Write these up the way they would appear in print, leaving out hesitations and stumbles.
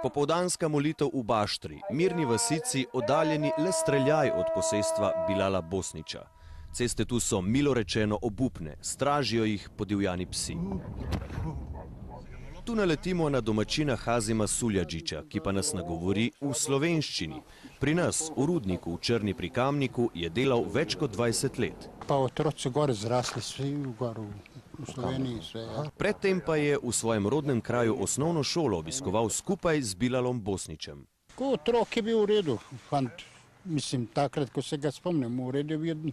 Popoldanska molitev v Baštri, mirni vasici, oddaljeni le streljaj od posestva Bilala Bosnića. Ceste tu so milo rečeno obupne, stražijo jih podivjani psi. Tu naletimo na domačina Hazima Suljadžića, ki pa nas nagovori v slovenščini. Pri nas, v rudniku v Črni pri Kamniku, je delal več kot 20 let. Pa otroci gore zrasli, svi gore v Sloveniji. Predtem pa je v svojem rodnem kraju osnovno šolo obiskoval skupaj z Bilalom Bosnićem. Ko otrok je bil v redu, fant. Mislim, takrat, ko se ga spomnim, v redu je bil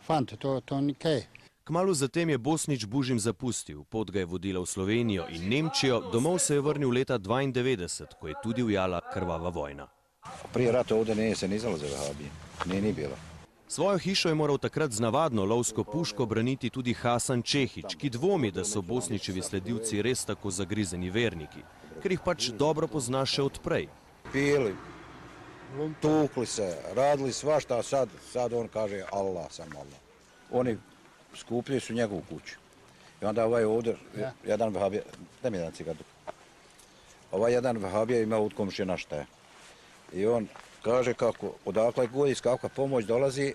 fant, to nikaj. Kmalu zatem je Bosnić Bužim zapustil, pot ga je vodila v Slovenijo in Nemčijo, domov se je vrnil leta 1992, ko je tudi ujala krvava vojna. Prije rata ovdje nije se nizalo za Vahabije, ni bilo. Svojo hišo je moral takrat z navadno lovsko puško braniti tudi Hasan Čehić, ki dvomi, da so Bosnićevi sledilci res tako zagrizeni verniki, ker jih pač dobro pozna še odprej. Pili, tukli se, radili svašta, a sad on kaže Allah, samo Allah. Oni skupljaju su njegovu kuću. I onda ovaj ovdje, jedan Vahabija, daj mi jedan cigardu. Ovaj jedan Vahabija ima od komšina šta je. I on kaže kako, odakle god iz kakva pomoć dolazi,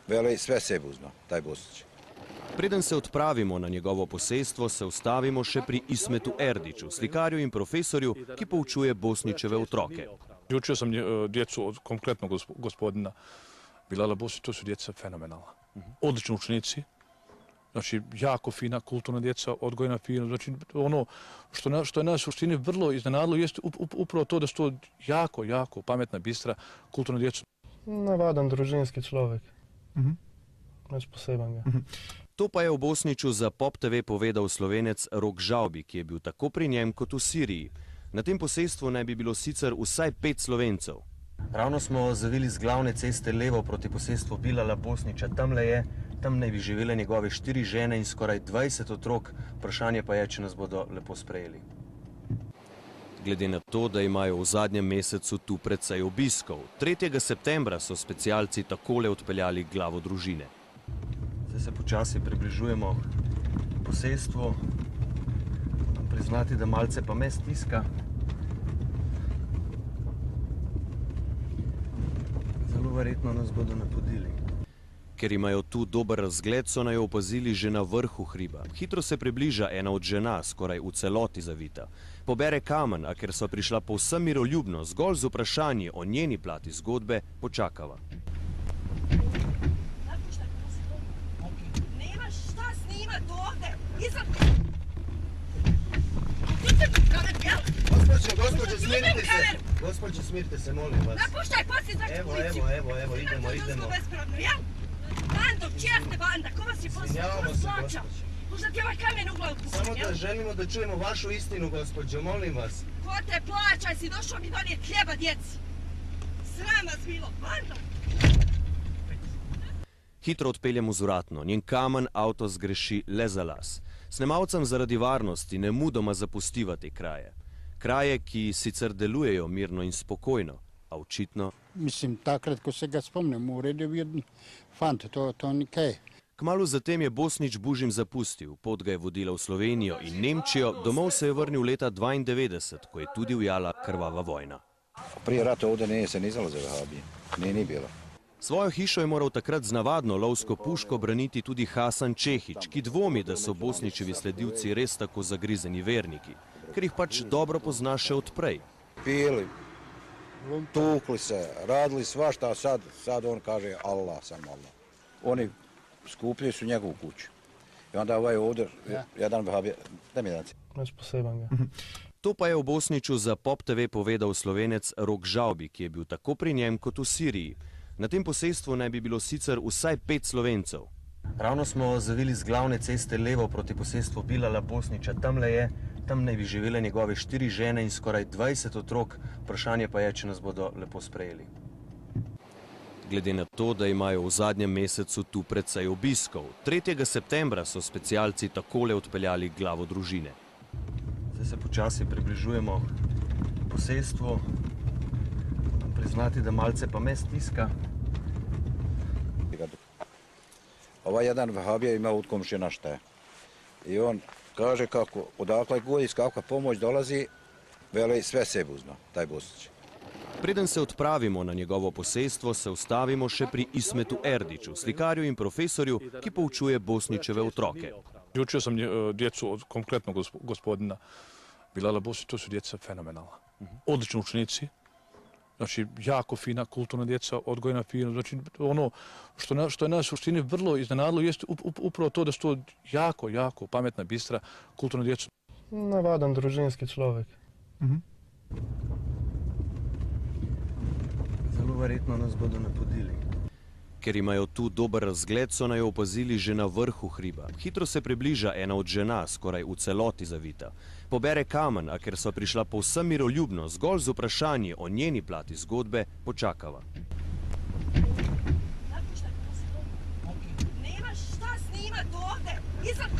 veli sve sebi uzma, taj Bosnić. Preden se odpravimo na njegovo posestvo, se ustavimo še pri Ismetu Erdiću, slikarju in profesorju, ki poučuje Bosnićeve otroke. Učio sam djecu od konkretnog gospodina Bilala Bosnića, to su djeca fenomenalna. Odlični učenici, znači jako fina, kulturna djeca, odgojna fina. Znači ono što je nas u suštini vrlo iznenadilo jeste upravo to da su to jako pametna, bistra, kulturna djeca. Navaden družinski človek. Nič posebnega. To pa je v Bosniću za Pop TV povedal Slovenec Rok Žavbi, ki je bil tako pri njem kot v Siriji. Na tem posestvu naj bi bilo sicer vsaj 5 Slovencev. Ravno smo zavili z glavne ceste levo proti posestvu Bilala Bosnića. Tam naj bi živele njegove 4 žene in skoraj 20 otrok. Vprašanje pa je, če nas bodo lepo sprejeli. Glede na to, da imajo v zadnjem mesecu tu precej obiskov. 3. septembra so specialci takole odpeljali glavo družine. Zdaj se počasi približujemo posestvu. Moram priznati, da malce pa me stiska. Zelo verjetno nas bodo napodili. Ker imajo tu dober razgled, so naj opazili že na vrhu hriba. Hitro se približa ena od žena, skoraj v celoti zavita. Pobere kamen, a ker so prišla povsem miroljubno, zgolj z vprašanji o njeni plati zgodbe, počakava. Nemaš šta snimat ovde! Gospođo, smirite se! Gospođo, smirite se, molim vas. Napuštaj, poslije zvači policiju! Evo, idemo. Bespravno, jel? Bando, čija ste banda? Ko vas je poslije? Ko vas plaća? Možda ti ovaj kamen u glavu pušim, jel? Samo da želimo da čujemo vašu istinu, gospođo, molim vas. Ko te plaća, si došao mi donijeti hljeba djeci? Sram vas bilo, bando! Hitro odpeljem vzvratno, njen kamen avto zgreši le za las. Snemalcem zaradi varnosti nemudoma zapustiva te kraje. Kraje, ki sicer delujejo mirno in spokojno, a očitno... Mislim, takrat, ko se ga spomnim, v redu je bil fant, to nikaj. Kmalu zatem je Bosnić Bužim zapustil, pot ga je vodila v Slovenijo in Nemčijo, domov se je vrnil leta 1992, ko je tudi ujala krvava vojna. Prije rata ovdje nije se nizalo za Vahabije, ni bilo. Svojo hišo je moral takrat z navadno lovsko puško braniti tudi Hasan Čehić, ki dvomi, da so Bosnićevi sledilci res tako zagrizeni verniki, ker jih pač dobro pozna še odprej. Pili, tukli se, radili svašta, a sad on kaže Allah, samo Allah. Oni skupljaju su njegovu kuću. I onda ovaj ovdje, jedan Vahabija, daj mi jedan cigardu. Nič posebnega. To pa je v Bosniću za Pop TV povedal Slovenec Rok Žavbi, ki je bil tako pri njem kot v Siriji. Na tem posestvu naj bi bilo sicer vsaj 5 Slovencev. Ravno smo zavili z glavne ceste levo proti posestvu Bilala Bosnića. Tam naj bi živele njegove 4 žene in skoraj 20 otrok. Vprašanje pa je, če nas bodo lepo sprejeli. Glede na to, da imajo v zadnjem mesecu tu precej obiskov. 3. septembra so specialci takole odpeljali glavo družine. Zdaj se počasi približujemo posestvu. Moram priznati, da malce pa me stiska. Ovaj jedan Vahabija ima od komšina šta je. I on kaže kako, odakle god iz kakva pomoć dolazi, Veli, sve sebi uzno, taj Bosnić. Preden se odpravimo na njegovo posestvo, se ustavimo še pri Ismetu Erdiću, slikarju in profesorju, ki poučuje Bosnićeve otroke. Učio sam djecu od konkretnog gospodina Bilala Bosnića, to su djeca fenomenalna. Odlični učenici, znači jako fina kulturna djeca, odgojena fina. Znači ono što je nas u suštini vrlo iznenadilo jeste upravo to da su to jako pametna, bistra, kulturna djeca. Navaden družinski človek. Zelo verjetno nas bodo napodili. Ker imajo tu dober razgled, so naj opazili že na vrhu hriba. Hitro se približa ena od žena, skoraj v celoti zavita. Pobere kamen, a ker so prišla povsem miroljubno, zgolj z vprašanji o njeni plati zgodbe, počakava. Nemaš šta snimat ovde! Izad!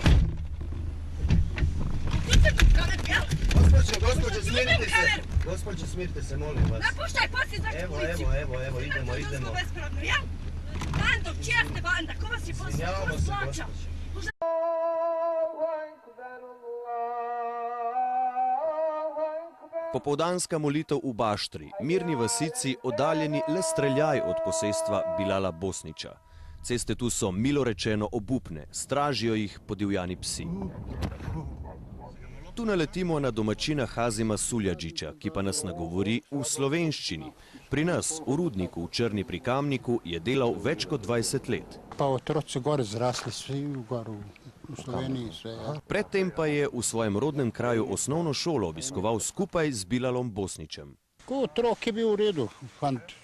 Gospođo, smirite se, molim vas. Napuštaj, poslije zvaći policiju! Evo, idemo. Bespravno, ja? Bando, čijeste banda? Ko vas je poslao? Ko vas plaća? Popoldanska molitev v Baštri, mirni vasici, oddaljeni le streljaj od posestva Bilala Bosnića. Ceste tu so milo rečeno obupne, stražijo jih podivjani psi. Tu naletimo na domačina Hazima Suljadžića, ki pa nas nagovori v slovenščini. Pri nas, v rudniku v Črni pri Kamniku, je delal več kot 20 let. Pa otroci gore zrasli svi gor v Sloveniji. Sve, ja. Predtem pa je v svojem rodnem kraju osnovno šolo obiskoval skupaj z Bilalom Bosnićem. Ko otrok je bil v redu, fant.